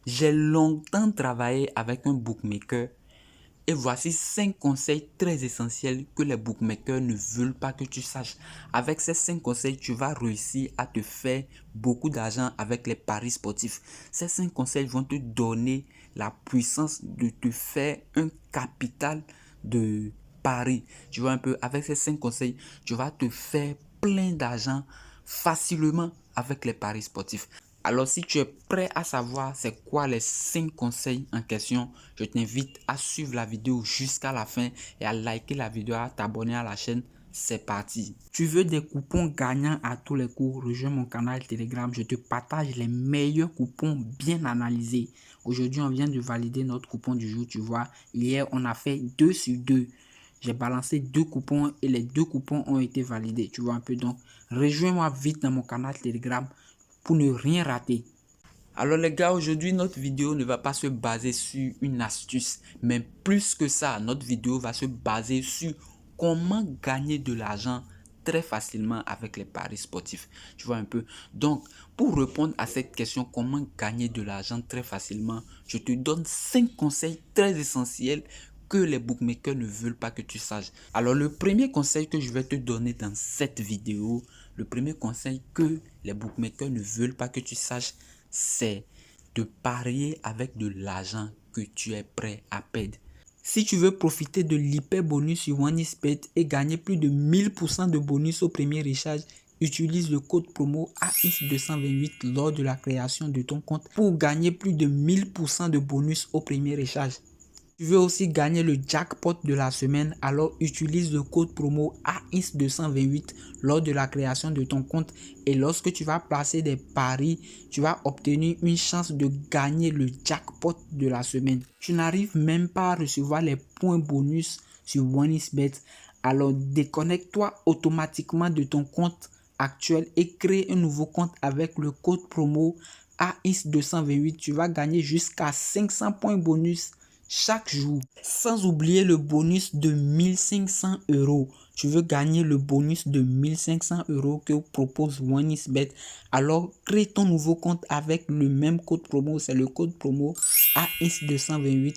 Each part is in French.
J'ai longtemps travaillé avec un bookmaker et voici 5 conseils très essentiels que les bookmakers ne veulent pas que tu saches. Avec ces 5 conseils, tu vas réussir à te faire beaucoup d'argent avec les paris sportifs. Ces 5 conseils vont te donner la puissance de te faire un capital de paris. Tu vois un peu, avec ces 5 conseils, tu vas te faire plein d'argent facilement avec les paris sportifs. Alors si tu es prêt à savoir c'est quoi les 5 conseils en question, je t'invite à suivre la vidéo jusqu'à la fin et à liker la vidéo, à t'abonner à la chaîne. C'est parti. Tu veux des coupons gagnants à tous les coups? Rejoins mon canal Telegram. Je te partage les meilleurs coupons bien analysés. Aujourd'hui, on vient de valider notre coupon du jour. Tu vois, hier, on a fait 2 sur 2. J'ai balancé 2 coupons et les 2 coupons ont été validés. Tu vois un peu. Donc, rejoins-moi vite dans mon canal Telegram pour ne rien rater. Alors les gars, aujourd'hui notre vidéo ne va pas se baser sur une astuce, mais plus que ça, notre vidéo va se baser sur comment gagner de l'argent très facilement avec les paris sportifs. Tu vois un peu. Donc, pour répondre à cette question, comment gagner de l'argent très facilement, je te donne 5 conseils très essentiels que les bookmakers ne veulent pas que tu saches. Alors le premier conseil que je vais te donner dans cette vidéo, le premier conseil que les bookmakers ne veulent pas que tu saches, c'est de parier avec de l'argent que tu es prêt à perdre. Si tu veux profiter de l'hyper bonus sur OneXBet et gagner plus de 1000% de bonus au premier recharge, utilise le code promo AX228 lors de la création de ton compte pour gagner plus de 1000% de bonus au premier recharge. Tu veux aussi gagner le jackpot de la semaine, alors utilise le code promo AX228 lors de la création de ton compte et lorsque tu vas placer des paris, tu vas obtenir une chance de gagner le jackpot de la semaine. Tu n'arrives même pas à recevoir les points bonus sur OneXBet, alors déconnecte-toi automatiquement de ton compte actuel et crée un nouveau compte avec le code promo AX228. Tu vas gagner jusqu'à 500 points bonus chaque jour. Sans oublier le bonus de 1500 euros. Tu veux gagner le bonus de 1500 euros que propose OneXBet. Alors, crée ton nouveau compte avec le même code promo. C'est le code promo AX228.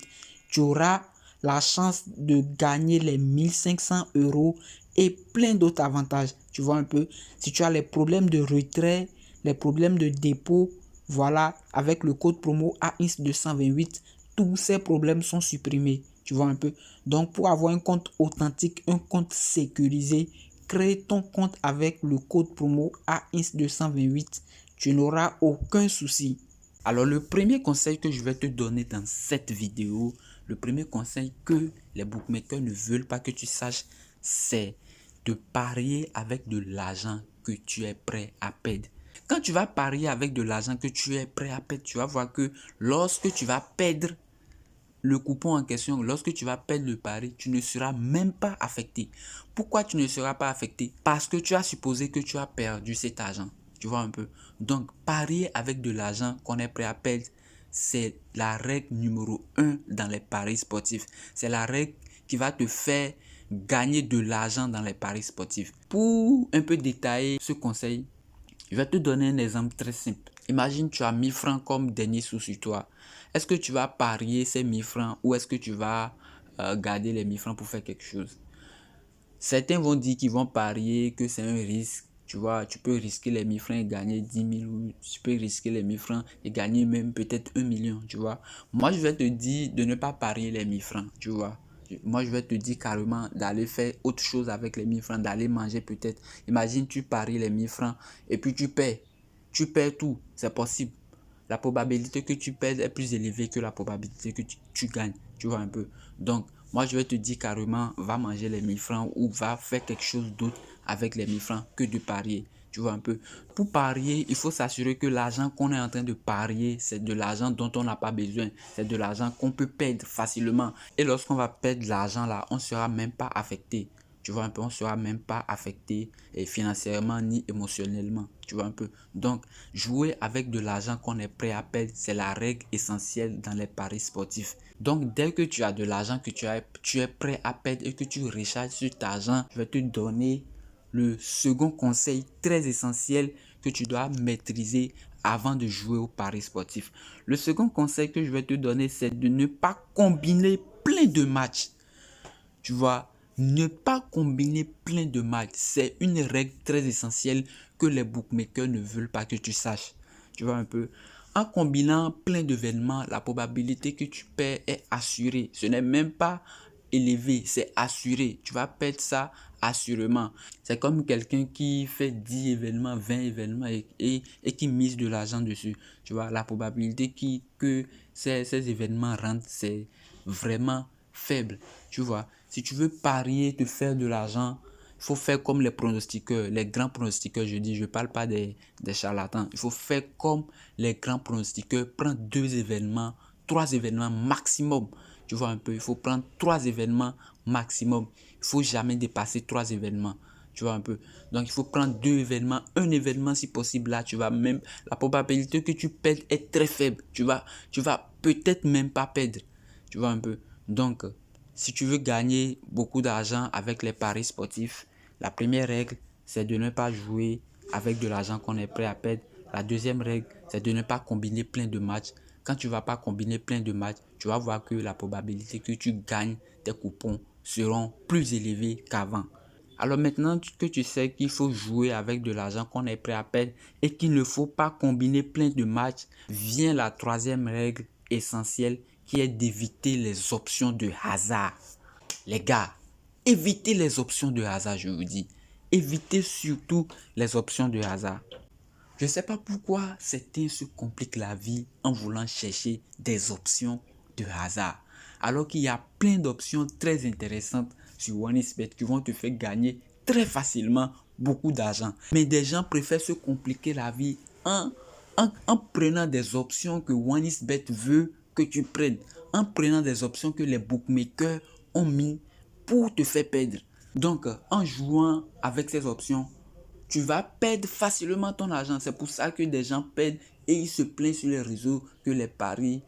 Tu auras la chance de gagner les 1500 euros et plein d'autres avantages. Tu vois un peu, si tu as les problèmes de retrait, les problèmes de dépôt, voilà, avec le code promo AX228, tous ces problèmes sont supprimés. Tu vois un peu. Donc, pour avoir un compte authentique, un compte sécurisé, crée ton compte avec le code promo AX228. Tu n'auras aucun souci. Alors, le premier conseil que je vais te donner dans cette vidéo, le premier conseil que les bookmakers ne veulent pas que tu saches, c'est de parier avec de l'argent que tu es prêt à perdre. Quand tu vas parier avec de l'argent que tu es prêt à perdre, tu vas voir que lorsque tu vas perdre le coupon en question, lorsque tu vas perdre le pari, tu ne seras même pas affecté. Pourquoi tu ne seras pas affecté? Parce que tu as supposé que tu as perdu cet argent. Tu vois un peu. Donc, parier avec de l'argent qu'on est prêt à perdre, c'est la règle numéro 1 dans les paris sportifs. C'est la règle qui va te faire gagner de l'argent dans les paris sportifs. Pour un peu détailler ce conseil, je vais te donner un exemple très simple. Imagine tu as 1000 francs comme dernier sous sur toi. Est-ce que tu vas parier ces 1000 francs ou est-ce que tu vas garder les 1000 francs pour faire quelque chose? Certains vont dire qu'ils vont parier, que c'est un risque. Tu vois, tu peux risquer les 1000 francs et gagner 10 000 ou tu peux risquer les 1000 francs et gagner même peut-être 1 million, tu vois. Moi, je vais te dire de ne pas parier les 1000 francs, tu vois. Moi, je vais te dire carrément d'aller faire autre chose avec les 1000 francs, d'aller manger peut-être. Imagine, tu paries les 1000 francs et puis tu perds. Tu perds tout, c'est possible. La probabilité que tu perds est plus élevée que la probabilité que tu gagnes. Tu vois un peu. Donc, moi, je vais te dire carrément, va manger les 1000 francs ou va faire quelque chose d'autre avec les 1000 francs que de parier. Tu vois un peu. Pour parier, il faut s'assurer que l'argent qu'on est en train de parier, c'est de l'argent dont on n'a pas besoin. C'est de l'argent qu'on peut perdre facilement. Et lorsqu'on va perdre l'argent là, on ne sera même pas affecté. Tu vois un peu, on ne sera même pas affecté financièrement ni émotionnellement. Tu vois un peu. Donc, jouer avec de l'argent qu'on est prêt à perdre, c'est la règle essentielle dans les paris sportifs. Donc, dès que tu as de l'argent que tu es prêt à perdre et que tu recharges sur cet argent, je vais te donner le second conseil très essentiel que tu dois maîtriser avant de jouer au paris sportif. Le second conseil que je vais te donner, c'est de ne pas combiner plein de matchs. Tu vois, ne pas combiner plein de matchs, c'est une règle très essentielle que les bookmakers ne veulent pas que tu saches. Tu vois un peu. En combinant plein d'événements, la probabilité que tu perds est assurée. Ce n'est même pas élevé, c'est assuré. Tu vas perdre ça assurément. C'est comme quelqu'un qui fait 10 événements, 20 événements et qui mise de l'argent dessus. Tu vois, la probabilité que ces événements rentrent, c'est vraiment faible. Tu vois, si tu veux parier, te faire de l'argent, il faut faire comme les pronostiqueurs, les grands pronostiqueurs, je dis, je ne parle pas des charlatans. Il faut faire comme les grands pronostiqueurs, prendre 2 événements, 3 événements maximum. Tu vois un peu, il faut prendre 3 événements maximum. Il ne faut jamais dépasser 3 événements. Tu vois un peu. Donc, il faut prendre 2 événements, un événement si possible. Là, tu vas même, la probabilité que tu perdes est très faible. Tu vas peut-être même pas perdre. Tu vois un peu. Donc, si tu veux gagner beaucoup d'argent avec les paris sportifs, la première règle, c'est de ne pas jouer avec de l'argent qu'on est prêt à perdre. La deuxième règle, c'est de ne pas combiner plein de matchs. Quand tu ne vas pas combiner plein de matchs, tu vas voir que la probabilité que tu gagnes tes coupons seront plus élevées qu'avant. Alors maintenant que tu sais qu'il faut jouer avec de l'argent qu'on est prêt à perdre et qu'il ne faut pas combiner plein de matchs, vient la troisième règle essentielle qui est d'éviter les options de hasard. Les gars, évitez les options de hasard, je vous dis. Évitez surtout les options de hasard. Je ne sais pas pourquoi certains se compliquent la vie en voulant chercher des options de hasard. Alors qu'il y a plein d'options très intéressantes sur OneXBet qui vont te faire gagner très facilement beaucoup d'argent. Mais des gens préfèrent se compliquer la vie en prenant des options que OneXBet veut que tu prennes. En prenant des options que les bookmakers ont mis pour te faire perdre. Donc, en jouant avec ces options, tu vas perdre facilement ton argent. C'est pour ça que des gens perdent et ils se plaignent sur les réseaux que les paris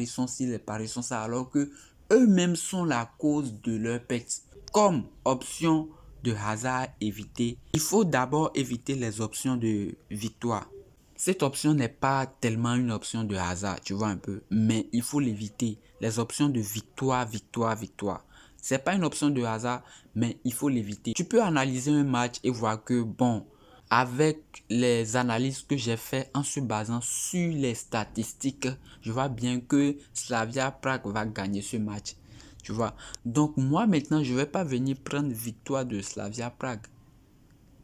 sont ci, les paris sont ça, alors que eux-mêmes sont la cause de leur perte. Comme option de hasard éviter, il faut d'abord éviter les options de victoire. Cette option n'est pas tellement une option de hasard, tu vois un peu, mais il faut l'éviter. Les options de victoire, victoire, victoire. C'est pas une option de hasard, mais il faut l'éviter. Tu peux analyser un match et voir que, bon, avec les analyses que j'ai fait en se basant sur les statistiques, je vois bien que Slavia Prague va gagner ce match. Tu vois. Donc moi maintenant, je vais pas venir prendre victoire de Slavia Prague.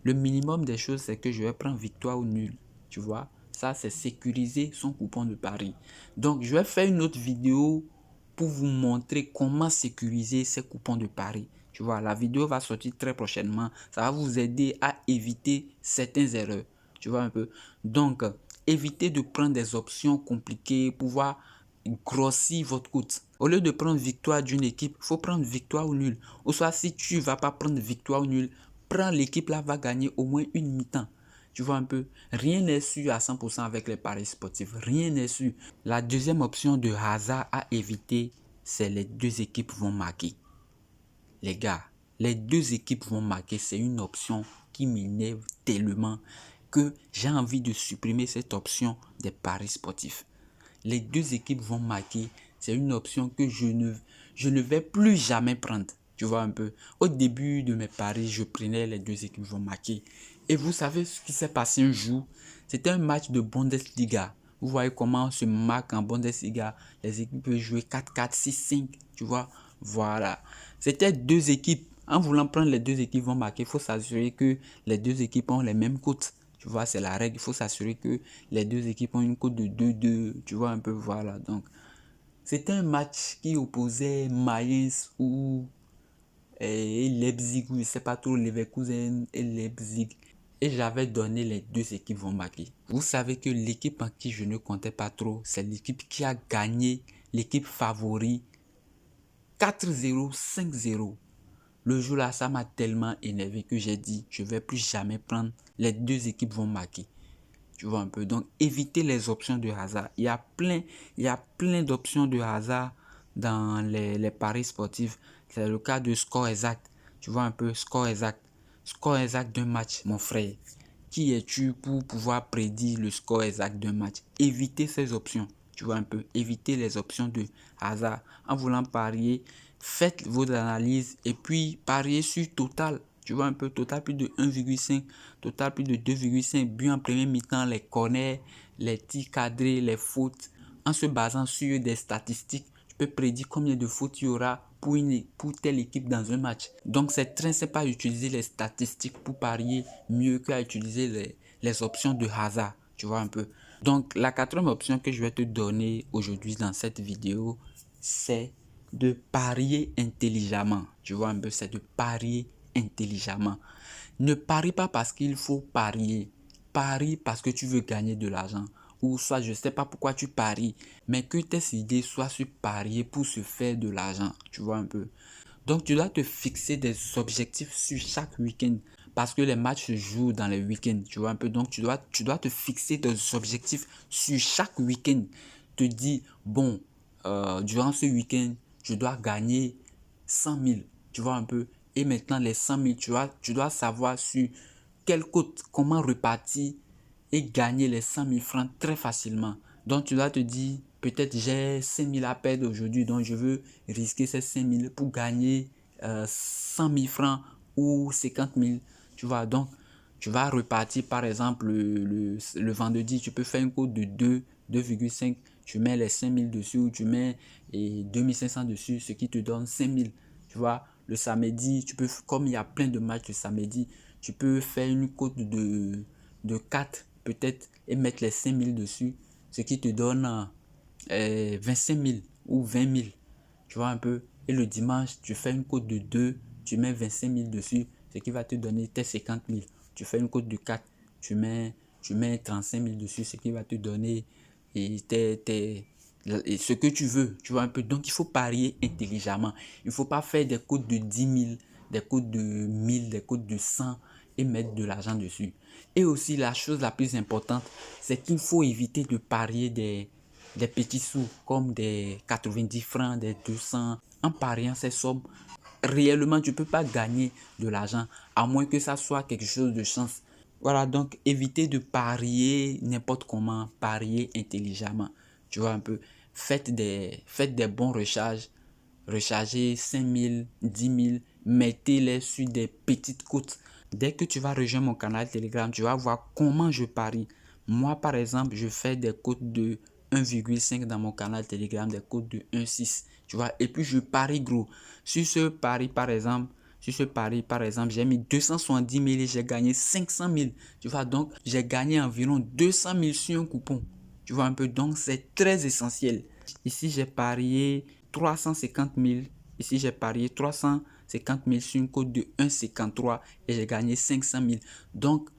Le minimum des choses, c'est que je vais prendre victoire ou nul. Tu vois, ça c'est sécuriser son coupon de pari. Donc je vais faire une autre vidéo pour vous montrer comment sécuriser ces coupons de pari. Tu vois, la vidéo va sortir très prochainement. Ça va vous aider à éviter certaines erreurs. Tu vois un peu. Donc, évitez de prendre des options compliquées pour pouvoir grossir votre coût. Au lieu de prendre victoire d'une équipe, il faut prendre victoire ou nul. Ou soit si tu ne vas pas prendre victoire ou nul, prends l'équipe là va gagner au moins une mi-temps. Tu vois un peu, rien n'est sûr à 100% avec les paris sportifs. Rien n'est sûr. La deuxième option de hasard à éviter, c'est les deux équipes vont marquer. Les gars, les deux équipes vont marquer. C'est une option qui m'énerve tellement que j'ai envie de supprimer cette option des paris sportifs. Les deux équipes vont marquer. C'est une option que je ne vais plus jamais prendre. Tu vois un peu. Au début de mes paris, je prenais les deux équipes vont marquer. Et vous savez ce qui s'est passé un jour? C'était un match de Bundesliga. Vous voyez comment on se marque en Bundesliga. Les équipes peuvent jouer 4-4, 6-5. Tu vois? Voilà. C'était deux équipes. En voulant prendre les deux équipes vont marquer, il faut s'assurer que les deux équipes ont les mêmes cotes. Tu vois, c'est la règle. Il faut s'assurer que les deux équipes ont une cote de 2-2. Tu vois un peu, voilà. Donc, c'était un match qui opposait Mayence ou et Leipzig, ou je ne sais pas trop, Leverkusen et Leipzig. Et j'avais donné les deux équipes vont marquer. Vous savez que l'équipe en qui je ne comptais pas trop, c'est l'équipe qui a gagné, l'équipe favori 4-0, 5-0. Le jour là, ça m'a tellement énervé que j'ai dit, je ne vais plus jamais prendre, les deux équipes vont marquer. Tu vois un peu. Donc, évitez les options de hasard. Il y a plein d'options de hasard dans les paris sportifs. C'est le cas de score exact. Tu vois un peu, score exact. Score exact d'un match, mon frère. Qui es-tu pour pouvoir prédire le score exact d'un match? Évitez ces options. Tu vois un peu, évitez les options de hasard. En voulant parier, faites vos analyses et puis pariez sur total. Tu vois un peu, total plus de 1,5, total plus de 2,5 buts en premier mi-temps, les corners, les tirs cadrés, les fautes. En se basant sur des statistiques, tu peux prédire combien de fautes il y aura pour telle équipe dans un match. Donc c'est très simple à utiliser les statistiques pour parier mieux qu'à utiliser les options de hasard. Tu vois un peu. Donc la quatrième option que je vais te donner aujourd'hui dans cette vidéo, c'est de parier intelligemment. Tu vois un peu, c'est de parier intelligemment. Ne parie pas parce qu'il faut parier. Parie parce que tu veux gagner de l'argent. Ou soit je ne sais pas pourquoi tu paries, mais que tes idées soient sur parier pour se faire de l'argent. Tu vois un peu. Donc tu dois te fixer des objectifs sur chaque week-end. Parce que les matchs se jouent dans les week-ends. Tu vois un peu. Donc tu dois te fixer des objectifs sur chaque week-end. Te dire, bon, durant ce week-end, je dois gagner 100 000. Tu vois un peu. Et maintenant, les 100 000, tu dois savoir sur quelle cote, comment repartir et gagner les 100 000 francs très facilement. Donc, tu dois te dire, peut-être j'ai 5 000 à perdre aujourd'hui, donc je veux risquer ces 5 000 pour gagner 100 000 francs ou 50 000. Tu vois, donc, tu vas repartir, par exemple, le vendredi, tu peux faire une cote de 2,5, tu mets les 5 000 dessus ou tu mets 2500 dessus, ce qui te donne 5 000. Tu vois, le samedi, tu peux, comme il y a plein de matchs le samedi, tu peux faire une cote de 4 peut-être et mettre les 5 000 dessus, ce qui te donne 25 000 ou 20 000. Tu vois un peu. Et le dimanche, tu fais une cote de 2, tu mets 25 000 dessus, ce qui va te donner tes 50 000. Tu fais une cote de 4, tu mets 35 000 dessus, ce qui va te donner ce que tu veux. Tu vois un peu. Donc, il faut parier intelligemment. Il ne faut pas faire des cotes de 10 000, des cotes de 1000, des cotes de 100 et mettre de l'argent dessus. Et aussi, la chose la plus importante, c'est qu'il faut éviter de parier des petits sous comme des 90 francs, des 200. En pariant ces sommes, réellement, tu ne peux pas gagner de l'argent à moins que ça soit quelque chose de chance. Voilà, donc évitez de parier n'importe comment, parier intelligemment. Tu vois un peu, faites des bons recharges, rechargez 5 000, 10 000, mettez-les sur des petites cotes. Dès que tu vas rejoindre mon canal Telegram, tu vas voir comment je parie. Moi, par exemple, je fais des cotes de 1,5 dans mon canal Telegram, des cotes de 1,6. Tu vois, et puis je parie gros. Sur ce pari, par exemple, j'ai mis 270 000 et j'ai gagné 500 000. Tu vois, donc j'ai gagné environ 200 000 sur un coupon. Tu vois un peu, donc c'est très essentiel. Ici, j'ai parié 350 000. Ici, j'ai parié 350 000 sur une cote de 1,53 et j'ai gagné 500 000. Donc,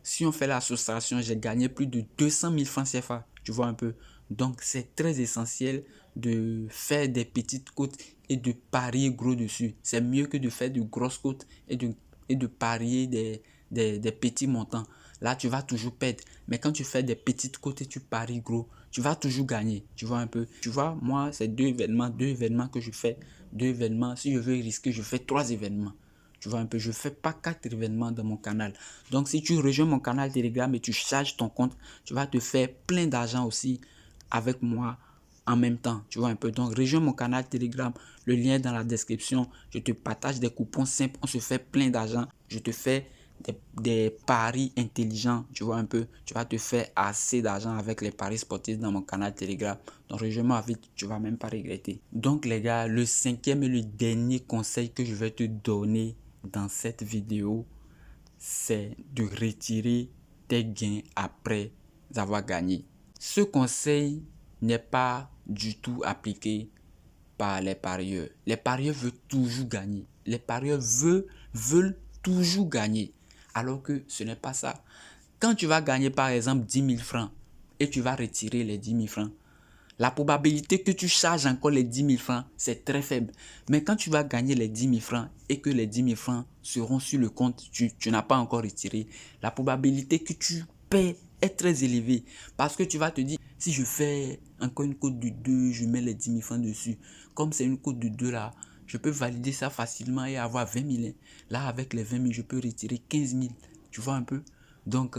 si on fait l'association, j'ai gagné plus de 200 000 francs CFA. Tu vois un peu. Donc, c'est très essentiel de faire des petites cotes et de parier gros dessus. C'est mieux que de faire de grosses cotes et de parier des petits montants. Là, tu vas toujours perdre. Mais quand tu fais des petites cotes et tu paries gros, tu vas toujours gagner. Tu vois un peu. Tu vois, moi, c'est deux événements que je fais. Deux événements. Si je veux risquer, je fais 3 événements. Tu vois un peu, je ne fais pas 4 événements dans mon canal. Donc, si tu rejoins mon canal Telegram et tu charges ton compte, tu vas te faire plein d'argent aussi avec moi en même temps. Tu vois un peu. Donc, rejoins mon canal Telegram. Le lien est dans la description. Je te partage des coupons simples. On se fait plein d'argent. Je te fais des paris intelligents. Tu vois un peu. Tu vas te faire assez d'argent avec les paris sportifs dans mon canal Telegram. Donc, rejoins-moi vite. Tu ne vas même pas regretter. Donc, les gars, le cinquième et le dernier conseil que je vais te donner dans cette vidéo, c'est de retirer tes gains après avoir gagné. Ce conseil n'est pas du tout appliqué par les parieurs. Les parieurs veulent toujours gagner. Les parieurs veulent toujours gagner. Alors que ce n'est pas ça. Quand tu vas gagner par exemple 10 000 francs et tu vas retirer les 10 000 francs, la probabilité que tu charges encore les 10 000 francs, c'est très faible. Mais quand tu vas gagner les 10 000 francs et que les 10 000 francs seront sur le compte, tu n'as pas encore retiré, la probabilité que tu paies est très élevée. Parce que tu vas te dire, si je fais encore une cote de 2, je mets les 10 000 francs dessus. Comme c'est une cote de 2 là, je peux valider ça facilement et avoir 20 000. Là, avec les 20 000, je peux retirer 15 000. Tu vois un peu? Donc,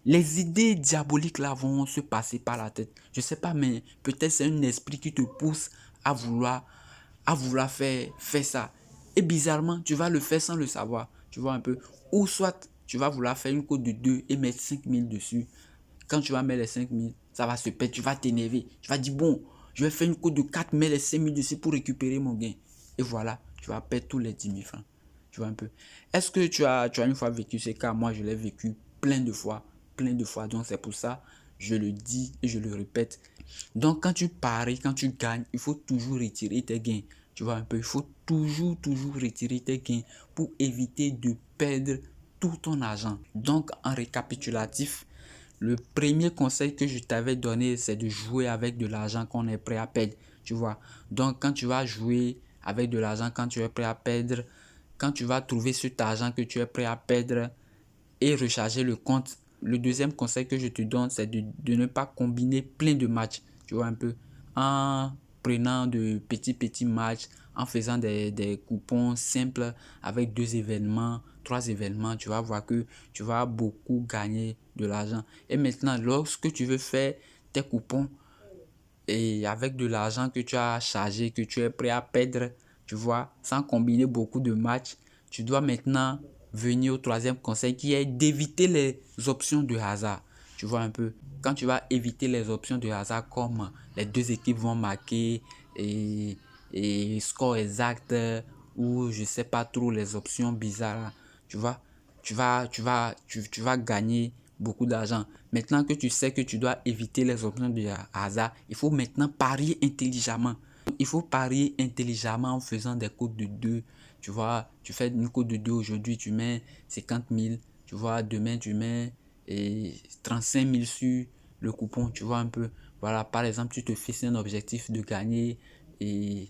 les idées diaboliques là vont se passer par la tête. Je sais pas, mais peut-être c'est un esprit qui te pousse à vouloir faire ça. Et bizarrement, tu vas le faire sans le savoir. Tu vois un peu. Ou soit, tu vas vouloir faire une cote de 2 et mettre 5 000 dessus. Quand tu vas mettre les 5 000, ça va se perdre. Tu vas t'énerver. Tu vas dire, bon, je vais faire une cote de 4, mettre les 5 000 dessus pour récupérer mon gain. Et voilà, tu vas perdre tous les 10 000 francs. Tu vois un peu. Est-ce que tu as une fois vécu ce cas? Moi, je l'ai vécu plein de fois. Plein de fois. Donc, c'est pour ça, je le dis et je le répète. Donc, quand tu paries, quand tu gagnes, il faut toujours retirer tes gains. Tu vois un peu, il faut toujours retirer tes gains pour éviter de perdre tout ton argent. Donc, en récapitulatif, le premier conseil que je t'avais donné, c'est de jouer avec de l'argent qu'on est prêt à perdre. Tu vois. Donc, quand tu vas jouer avec de l'argent, quand tu es prêt à perdre, quand tu vas trouver cet argent que tu es prêt à perdre et recharger le compte, le deuxième conseil que je te donne, c'est de ne pas combiner plein de matchs. Tu vois un peu. En prenant de petits matchs, en faisant des coupons simples avec 2 événements, 3 événements, tu vas voir que tu vas beaucoup gagner de l'argent. Et maintenant, lorsque tu veux faire tes coupons et avec de l'argent que tu as chargé, que tu es prêt à perdre, tu vois, sans combiner beaucoup de matchs, tu dois maintenant venir au troisième conseil qui est d'éviter les options de hasard. Tu vois un peu, quand tu vas éviter les options de hasard comme les deux équipes vont marquer et score exact ou je sais pas trop les options bizarres, tu vois, tu vas gagner beaucoup d'argent. Maintenant que tu sais que tu dois éviter les options de hasard, il faut maintenant parier intelligemment. Il faut parier intelligemment en faisant des cotes de 2. Tu vois, tu fais une cote de 2 aujourd'hui, tu mets 50 000. Tu vois, demain, tu mets 35 000 sur le coupon. Tu vois un peu. Voilà, par exemple, tu te fixes un objectif de gagner et,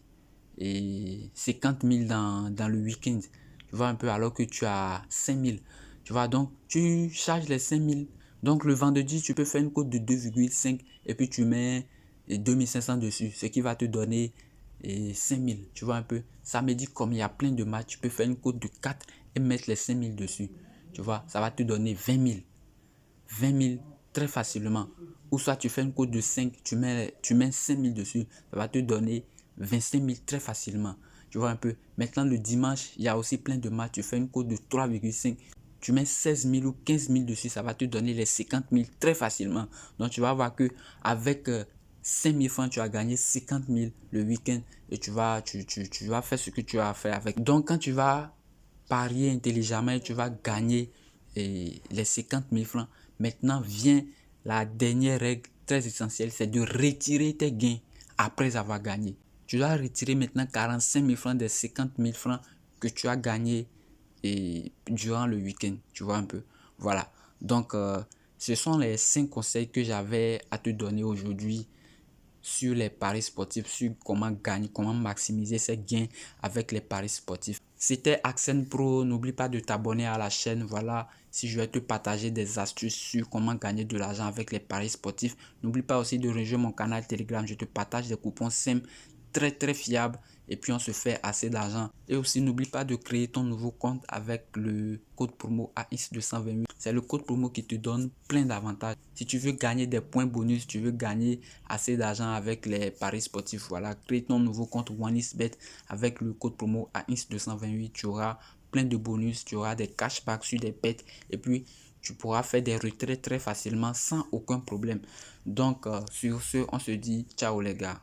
50 000 dans le week-end. Tu vois un peu, alors que tu as 5 000. Tu vois, donc tu charges les 5 000. Donc le vendredi, tu peux faire une cote de 2,5 et puis tu mets 2 500 dessus, ce qui va te donner 5 000. Tu vois un peu. Samedi, comme il y a plein de matchs, tu peux faire une cote de 4 et mettre les 5 000 dessus. Tu vois, ça va te donner 20 000. 20 000 très facilement. Ou soit tu fais une cote de 5, tu mets 5 000 dessus, ça va te donner 25 000 très facilement. Tu vois un peu. Maintenant, le dimanche, il y a aussi plein de matchs. Tu fais une cote de 3,5, tu mets 16 000 ou 15 000 dessus, ça va te donner les 50 000 très facilement. Donc, tu vas voir que avec 5 000 francs, tu as gagné 50 000 le week-end et tu vas faire ce que tu as à faire avec. Donc, quand tu vas parier intelligemment et tu vas gagner les 50 000 francs, maintenant vient la dernière règle très essentielle, c'est de retirer tes gains après avoir gagné. Tu dois retirer maintenant 45 000 francs des 50 000 francs que tu as gagné durant le week-end. Tu vois un peu. Voilà. Donc, ce sont les 5 conseils que j'avais à te donner aujourd'hui sur les paris sportifs, sur comment gagner, comment maximiser ses gains avec les paris sportifs. C'était Accent Pro, n'oublie pas de t'abonner à la chaîne. Voilà, si je vais te partager des astuces sur comment gagner de l'argent avec les paris sportifs. N'oublie pas aussi de rejoindre mon canal Telegram, je te partage des coupons simples, très fiables et puis on se fait assez d'argent. Et aussi n'oublie pas de créer ton nouveau compte avec le code promo AX228. C'est le code promo qui te donne plein d'avantages. Si tu veux gagner des points bonus, tu veux gagner assez d'argent avec les paris sportifs, voilà, crée ton nouveau compte OneXBet avec le code promo AX228. Tu auras plein de bonus, tu auras des cashbacks sur des bets et puis tu pourras faire des retraits très facilement sans aucun problème. Donc sur ce, on se dit ciao les gars.